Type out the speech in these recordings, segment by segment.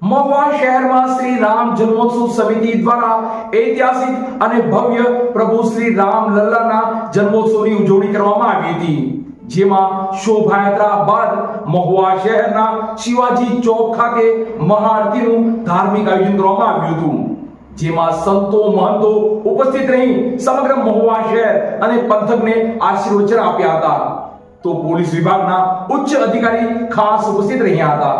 મહુવા શહેરમાં શ્રી રામ જન્મોત્સવ સમિતિ દ્વારા ઐતિહાસિક અને ભવ્ય પ્રભુ શ્રી રામ લલ્લાના જન્મોત્સવની ઉજવણી કરવામાં આવી હતી, જેમાં શોભાયાત્રા બાદ મહુવા શહેરના શિવાજી ચોક ખાતે મહાઆરતીનું ધાર્મિક આયોજન કરવામાં આવ્યું હતું, જેમાં સંતો મહંતો ઉપસ્થિત રહી સમગ્ર મહુવા શહેર અને પંથકને આશીર્વચન આપ્યા હતા, તો પોલીસ વિભાગના ઉચ્ચ અધિકારી ખાસ ઉપસ્થિત રહ્યા હતા.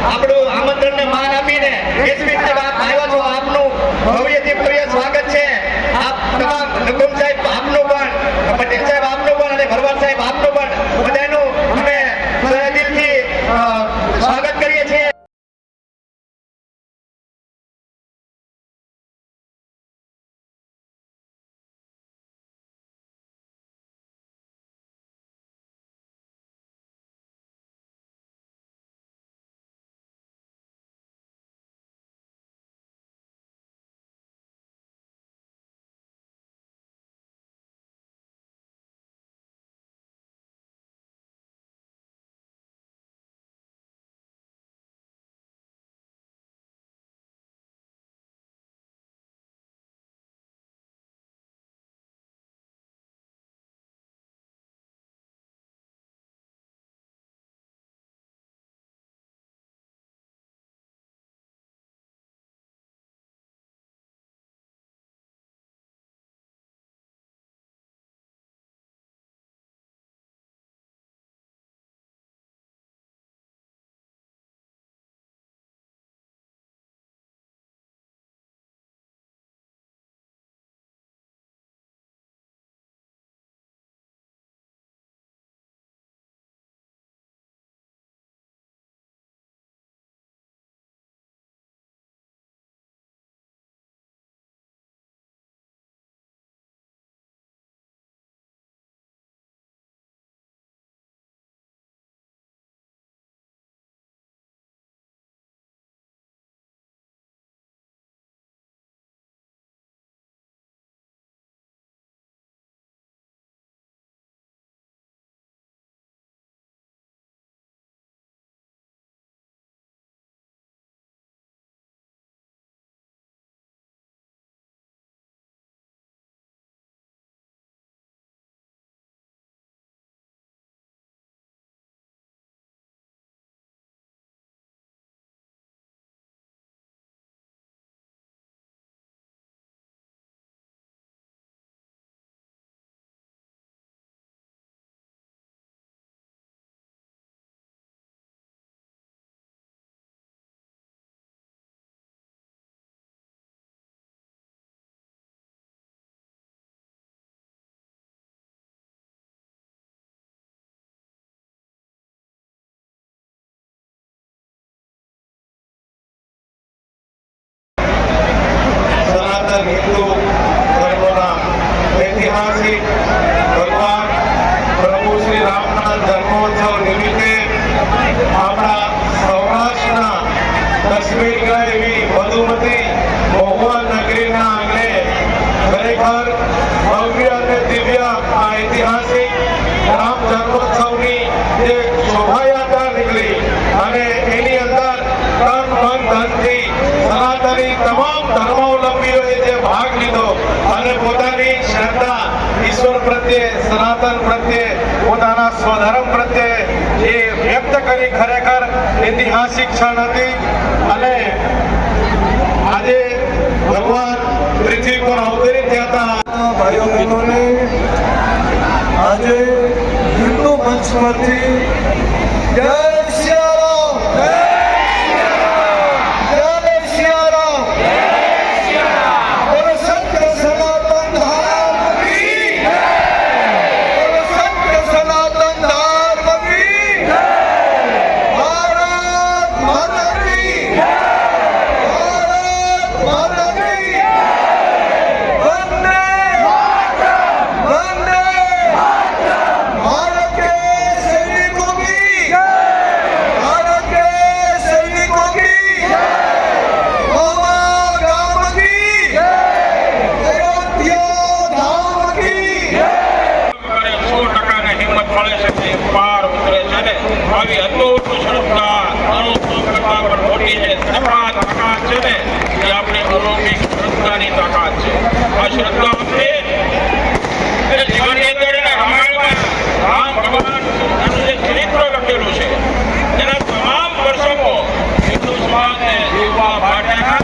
આપણું આમંત્રણને માન આપીને એસપી સાહેબ આપ આવ્યા છો, આપનું ભવ્યથી ભવ્ય સ્વાગત છે. આપ તમામ નકુમ સાહેબ આપનું પણ, પટેલ સાહેબ આપનું પણ અને ભરવાડ સાહેબ આપનું પણ બધાનું અમે દિલથી સ્વાગત કરીએ છીએ. ઐતિહાસિક ભગવાન પ્રભુ શ્રી રામના જન્મોત્સવ નિમિત્તે આપણા સૌરાષ્ટ્રના કાશ્મીર ગયા એવી મધુમતી મહુવા નગરીના આંગણે ખરેખર ભવ્ય અને દિવ્ય આ ઐતિહાસિક રામ જન્મોત્સવની જે શોભાયાત્રા નીકળી અને એની અંદર તન મન ધનથી સનાતની તમામ ધર્માવલંબીઓએ જે ભાગ લીધો અને પોતાની શ્રદ્ધા ઈશ્વર પ્રત્યે સનાતન પ્રત્યે પોતાના સ્વધર્મ પ્રત્યે એ વ્યક્ત કરી ખરેખર ઐતિહાસિક ક્ષણ હતી અને આજે ભગવાન પૃથ્વી પર અવતરિત થયા હતા ભાઈઓ બહેનોને આજે હિન્દુ મંચ પરથી જય સિયારામ જય સિયારામ બોલો સત્ય સનાતન ધર્મ કી બોલો સત્ય સનાતન ધર્મ કી ભારત માતા કી ભારત માતા કી વંદે વંદે भारत के सैनिकों की भारत के सैनिकों की महुआ गांव की अयोध्या धाम की 100% હિંમત મળે છે તે પાર ઉતરે છે ને આવી અતૂટ શ્રદ્ધા અનુભવ કરતા પણ મોટી જે તાકાત છે ને એ આપણી અલૌકિક શ્રદ્ધાની તાકાત છે આ શ્રદ્ધા આપણે જીવનની અંદર રામાયણમાં રામ ભગવાનનું જે ચરિત્ર લખેલું છે એના તમામ દર્શકો હિન્દુ સમાજને જીવવા માટેના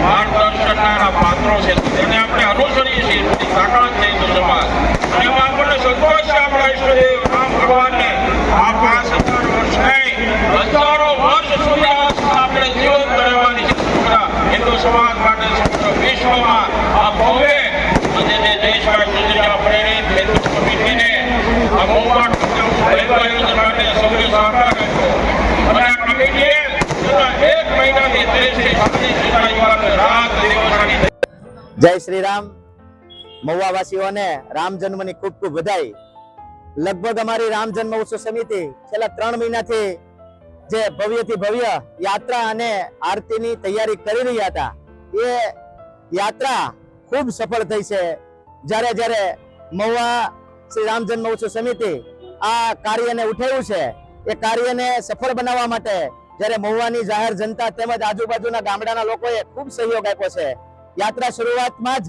માર્ગદર્શનના પાત્રો છે તેને આપણે અનુસરીએ છીએ એની તાકાત છે હિન્દુ સમાજ અને એમાં આપણને સંતોષ છે આપણા ઈષ્ટદેવ રામ ભગવાનને આ 5000 વર્ષ નહીં હજારો વર્ષ સુધી આપણે જીવન રહેવાની છે હિન્દુ સમાજ માટે સમગ્ર વિશ્વમાં આ ભવ્ય અને જે દેશવાસી ગુજરાત પ્રેરિત હિન્દુ કમિટીને આ મોટા આયોજન માટે સૌએ સહકાર આપ્યો અને આ કમિટીએ છેલ્લા 1 મહિનાથી દેશની શાંતિ સુધારવાની રાત દિવસની જય શ્રી રામ મહુવા વાસીઓને રામ જન્મની ખૂબ ખૂબ વધાઈ લગભગ અમારી રામ જન્મ ઉત્સવ સમિતિ છેલ્લા 3 મહિનાથી જે ભવ્યથી ભવ્ય યાત્રા અને આરતીની તૈયારી કરી રહ્યા હતા એ યાત્રા ખૂબ સફળ થઈ છે જ્યારે જ્યારે મહુવા શ્રી રામ જન્મ ઉત્સવ સમિતિ આ કાર્યને ઉઠાવ્યું છે એ કાર્યને સફળ બનાવવા માટે જ્યારે મહુવાની જાહેર જનતા તેમજ આજુબાજુના ગામડાના લોકોએ ખૂબ સહયોગ આપ્યો છે યાત્રા શરૂઆતમાં જ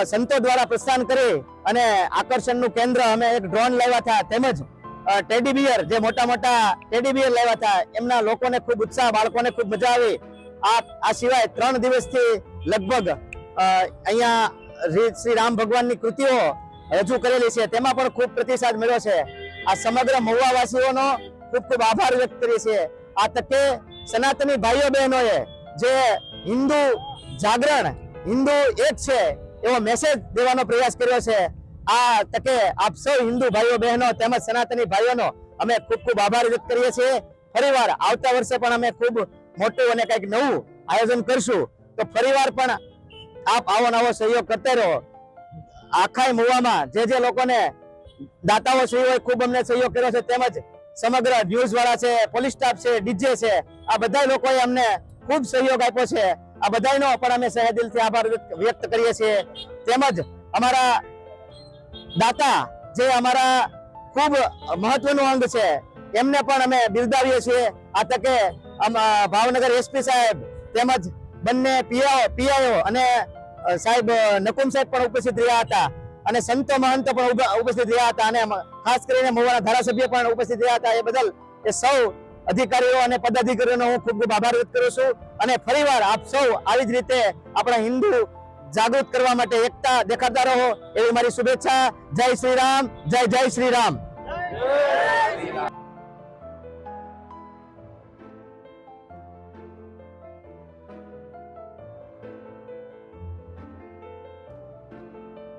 સંતો દ્વારા પ્રસ્થાન કરી અને આકર્ષણનું કેન્દ્ર અમે એક ડ્રોન લાવ્યા હતા તેમજ ટેડી બિયર જે મોટા મોટા ટેડી બિયર લાવ્યા હતા એમના લોકોને ખૂબ ઉત્સાહ બાળકોને ખૂબ મજા આવી આ સિવાય 3 દિવસથી લગભગ અહીંયા શ્રી રામ ભગવાનની કૃતિઓ રજૂ કરેલી છે તેમાં પણ ખૂબ પ્રતિસાદ મળ્યો છે આ સમગ્ર મહુવા વાસીઓનો ખૂબ ખૂબ આભાર વ્યક્ત કરીએ છીએ આ તકે સનાતની ભાઈઓ બહેનોએ જે હિન્દુ જાગરણ હિન્દુ એક છે એવો મેસેજ દેવાનો પ્રયાસ કર્યો છે આ તકે આપ સૌ હિન્દુ ભાઈઓ બહેનો તેમજ સનાતની ભાઈઓનો અમે ખૂબ ખૂબ આભાર વ્યક્ત કરીએ છીએ ફરીવાર આવતા વર્ષે પણ અમે ખૂબ મોટું અને કંઈક નવું આયોજન કરશું તો ફરીવાર પણ આપ આવો નવો સહયોગ કરતા રહો આખા મહુવામાં જે લોકોને દાતાઓ છે હોય ખૂબ અમને સહયોગ કર્યો છે તેમજ સમગ્ર ન્યૂઝ વાળા છે પોલીસ સ્ટાફ છે ડીજે છે આ બધા લોકોએ અમને ખૂબ સહયોગ આપ્યો છે આ બધાનો પણ અમે સહે દિલથી આભાર વ્યક્ત કરીએ છીએ તેમજ અમારા દાતા જે અમારા ખૂબ મહત્વનું અંગ છે એમને પણ અમે બિરદાવીએ છીએ આ તકે ભાવનગર એસપી સાહેબ તેમજ બંને પીઆઈઓ અને સાહેબ નકુમ સાહેબ પણ ઉપસ્થિત રહ્યા હતા અને સંતો મહંતો પણ ઉપસ્થિત રહ્યા હતા અને ખાસ કરીને મહુવાના ધારાસભ્ય પણ ઉપસ્થિત રહ્યા હતા એ બદલ એ સૌ અધિકારીઓ અને પદાધિકારીઓનો હું ખૂબ ખૂબ આભાર વ્યક્ત કરું છું અને ફરીવાર આપ સૌ આવી જ રીતે આપણા હિન્દુ જાગૃત કરવા માટે એકતા દેખાડતા રહો એવી મારી શુભેચ્છા જય શ્રી રામ જય શ્રી રામ